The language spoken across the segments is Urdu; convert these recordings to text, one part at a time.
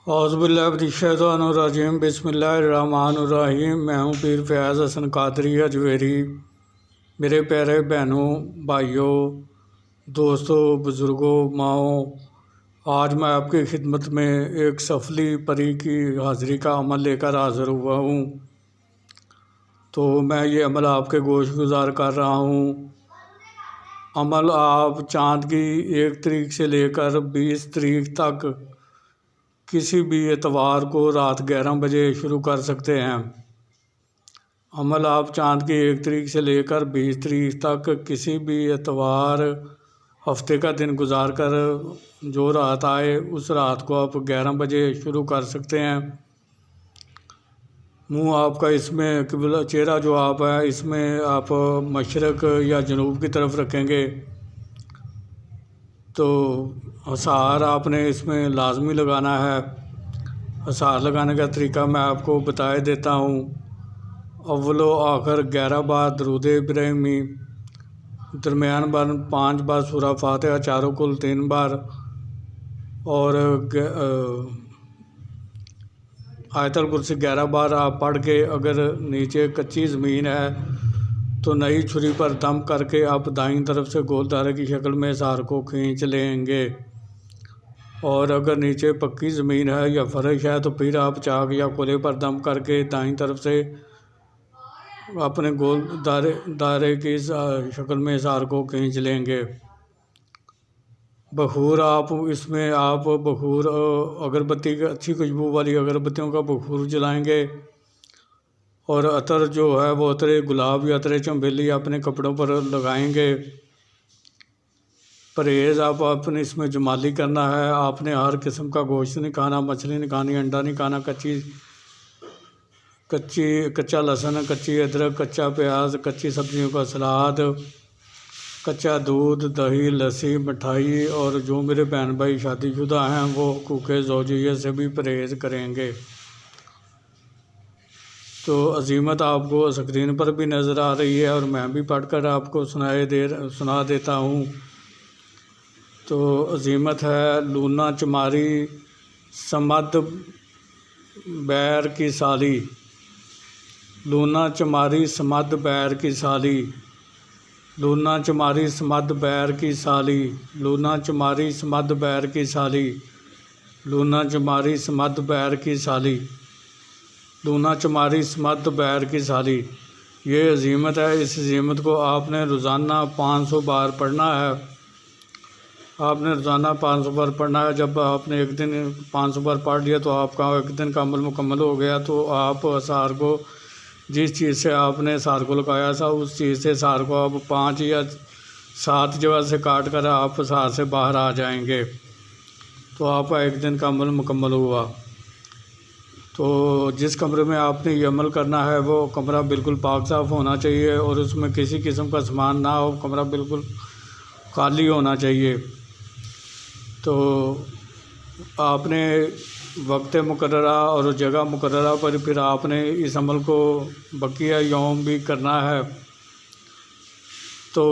اعوذ باللہ من الشیطان الرجیم، بسم اللہ الرحمن الرحیم۔ میں ہوں پیر فیاض حسن قادری اجویری۔ میرے پیارے بہنوں، بھائیوں، دوستوں، بزرگوں، ماؤں، آج میں آپ کی خدمت میں ایک سفلی پری کی حاضری کا عمل لے کر حاضر ہوا ہوں۔ تو میں یہ عمل آپ کے گوش گزار کر رہا ہوں۔ عمل آپ چاند کی 1 تاریخ سے لے کر 20 تاریخ تک کسی بھی اتوار کو رات 11 بجے شروع کر سکتے ہیں۔ عمل آپ چاند کی 1 تاریخ سے لے کر 20 تاریخ تک کسی بھی اتوار ہفتے کا دن گزار کر جو رات آئے اس رات کو آپ 11 بجے شروع کر سکتے ہیں۔ منہ آپ کا اس میں قبلہ، چہرہ جو آپ ہے اس میں آپ مشرق یا جنوب کی طرف رکھیں گے۔ تو حصار آپ نے اس میں لازمی لگانا ہے۔ حصار لگانے کا طریقہ میں آپ کو بتا دیتا ہوں۔ اول و آخر 11 بار درود ابراہیمی، درمیان بار 5 بار سورہ فاتحہ، چاروں کل 3 بار، اور آیت الکرسی 11 بار آپ پڑھ کے اگر نیچے کچی زمین ہے تو نئی چھری پر دم کر کے آپ دائیں طرف سے گول دائرے کی شکل میں حصار کو کھینچ لیں گے، اور اگر نیچے پکی زمین ہے یا فرش ہے تو پھر آپ چاک یا کولے پر دم کر کے دائیں طرف سے اپنے گول دائرے کی شکل میں حصار کو کھینچ لیں گے۔ بخور آپ اس میں بخور اگربتی کا، اچھی خوشبو والی اگربتیوں کا بخور جلائیں گے، اور عطر جو ہے وہ عطر گلاب یا عطر چنبیلی اپنے کپڑوں پر لگائیں گے۔ پرہیز آپ اپنے اس میں جمالی کرنا ہے۔ آپ نے ہر قسم کا گوشت نہیں کھانا، مچھلی نہیں کھانی، انڈا نہیں کھانا، کچا لہسن، کچی ادرک، کچا پیاز، کچی سبزیوں کا سلاد، کچا دودھ، دہی، لسی، مٹھائی، اور جو میرے بہن بھائی شادی شدہ ہیں وہ حقوق زوجیہ سے بھی پرہیز کریں گے۔ تو عزیمت آپ کو اسکرین پر بھی نظر آ رہی ہے اور میں بھی پڑھ کر آپ کو سنا دیتا ہوں۔ تو عزیمت ہے: لونا چماری سمد بیر کی سالی، لونا چماری سمد بیر کی سالی، لونا چماری سمد بیر کی سالی، لونا چماری سمد بیر کی سالی، لونا چماری سمد بیر کی سالی، لونا چماری سمد بیر کی سالی۔ یہ عزیمت ہے۔ اس عزیمت کو آپ نے روزانہ 500 بار پڑھنا ہے۔ آپ نے روزانہ 500 بار پڑھنا ہے۔ جب آپ نے ایک دن 500 بار پڑھ لیا تو آپ کا ایک دن کا عمل مکمل ہو گیا۔ تو آپ حصار کو، جس چیز سے آپ نے حصار کو لگایا تھا اس چیز سے حصار کو آپ 5 یا 7 جگہ سے کاٹ کر آپ حصار سے باہر آ جائیں گے۔ تو آپ کا ایک دن کا عمل مکمل ہوا۔ تو جس کمرے میں آپ نے یہ عمل کرنا ہے وہ کمرہ بالکل پاک صاف ہونا چاہیے اور اس میں کسی قسم کا سامان نہ ہو، کمرہ بالکل خالی ہونا چاہیے۔ تو آپ نے وقت مقررہ اور جگہ مقررہ پر پھر آپ نے اس عمل کو بقیہ یوم بھی کرنا ہے۔ تو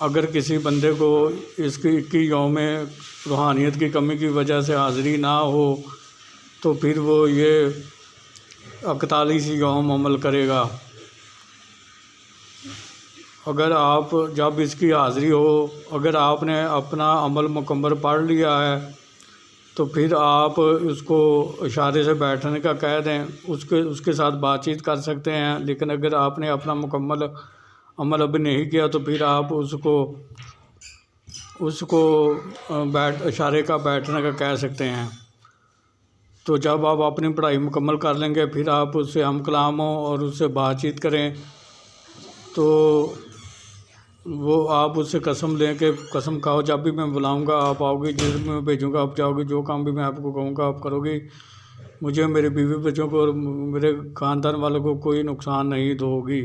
اگر کسی بندے کو اس کی یوم روحانیت کی کمی کی وجہ سے حاضری نہ ہو تو پھر وہ یہ 41 یوم عمل کرے گا۔ اگر آپ جب اس کی حاضری ہو، اگر آپ نے اپنا عمل مکمل پڑھ لیا ہے تو پھر آپ اس کو اشارے سے بیٹھنے کا کہہ دیں، اس کے ساتھ بات چیت کر سکتے ہیں۔ لیکن اگر آپ نے اپنا مکمل عمل ابھی نہیں کیا تو پھر آپ اس کو اشارے کا بیٹھنے کا کہہ سکتے ہیں۔ تو جب آپ اپنی پڑھائی مکمل کر لیں گے پھر آپ اس سے ہم کلام ہوں اور اس سے بات چیت کریں، تو وہ آپ اس سے قسم لیں کہ قسم کھاؤ جب بھی میں بلاؤں گا آپ آؤ گی، جس میں بھیجوں گا آپ جاؤ گی، جو کام بھی میں آپ کو کہوں گا آپ کرو گی، مجھے، میرے بیوی بچوں کو اور میرے خاندان والوں کو کوئی نقصان نہیں دو گی،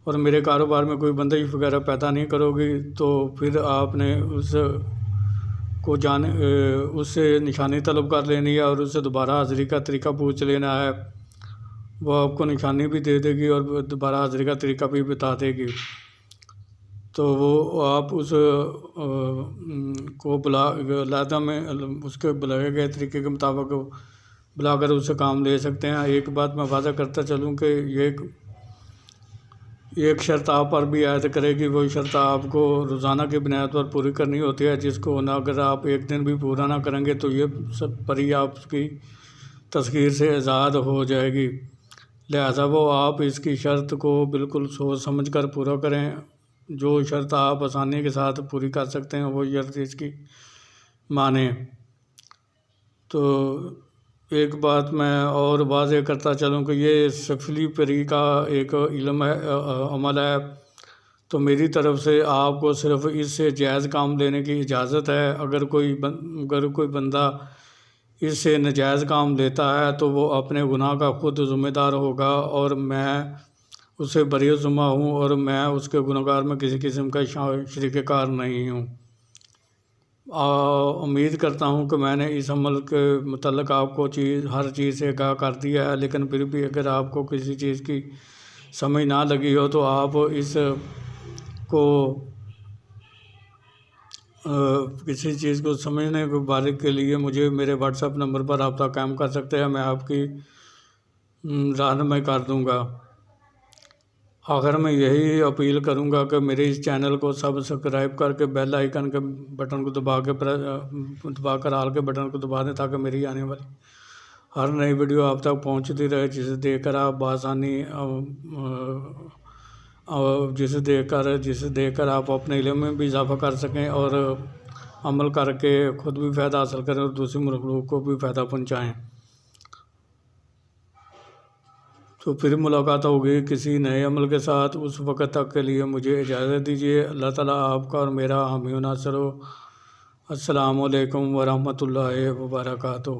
اور میرے کاروبار میں کوئی بندش وغیرہ پیدا نہیں کرو گی۔ تو پھر آپ نے اس سے نشانی طلب کر لینی ہے اور اس سے دوبارہ حاضری کا طریقہ پوچھ لینا ہے۔ وہ آپ کو نشانی بھی دے دے گی اور دوبارہ حاضری کا طریقہ بھی بتا دے گی۔ تو وہ آپ اس کو علیحدہ میں اس کے بلائے گئے طریقے کے مطابق بلا کر اس سے کام لے سکتے ہیں۔ ایک بات میں واضح کرتا چلوں کہ ایک شرط آپ پر بھی عائد کرے گی، وہی شرط آپ کو روزانہ کی بنیاد پر پوری کرنی ہوتی ہے، جس کو اگر آپ ایک دن بھی پورا نہ کریں گے تو یہ سب پری آپ کی تسخیر سے آزاد ہو جائے گی۔ لہذا وہ آپ اس کی شرط کو بالکل سوچ سمجھ کر پورا کریں۔ جو شرط آپ آسانی کے ساتھ پوری کر سکتے ہیں وہ شرط اس کی مانیں۔ تو ایک بات میں اور واضح کرتا چلوں کہ یہ سفلی پری کا ایک علم ہے، عمل ہے، تو میری طرف سے آپ کو صرف اس سے جائز کام لینے کی اجازت ہے۔ اگر کوئی بندہ اس سے ناجائز کام لیتا ہے تو وہ اپنے گناہ کا خود ذمہ دار ہوگا، اور میں اس سے بری ذمہ ہوں، اور میں اس کے گنہگار میں کسی قسم کا شریک کار نہیں ہوں۔ امید کرتا ہوں کہ میں نے اس عمل کے متعلق آپ کو ہر چیز سے آگاہ کر دیا ہے، لیکن پھر بھی اگر آپ کو کسی چیز کی سمجھ نہ لگی ہو تو آپ اس کو کسی چیز کو سمجھنے کے بارے کے لیے مجھے میرے واٹس ایپ نمبر پر رابطہ قائم کر سکتے ہیں، میں آپ کی رہنمائی کر دوں گا۔ آخر میں یہی اپیل کروں گا کہ میرے اس چینل کو سبسکرائب کر کے بیل آئیکن کے بٹن کو دبا کر آل کے بٹن کو دبا دیں، تاکہ میری آنے والی ہر نئی ویڈیو آپ تک پہنچتی رہے، جسے دیکھ کر آپ بآسانی جسے دیکھ کر آپ اپنے علم میں بھی اضافہ کر سکیں، اور عمل کر کے خود بھی فائدہ حاصل کریں اور دوسری مخلوق کو بھی فائدہ پہنچائیں۔ تو پھر ملاقات ہوگی کسی نئے عمل کے ساتھ، اس وقت تک کے لیے مجھے اجازت دیجیے۔ اللہ تعالیٰ آپ کا اور میرا حامی و ناصر ہو۔ السلام علیکم ورحمۃ اللہ وبرکاتہ۔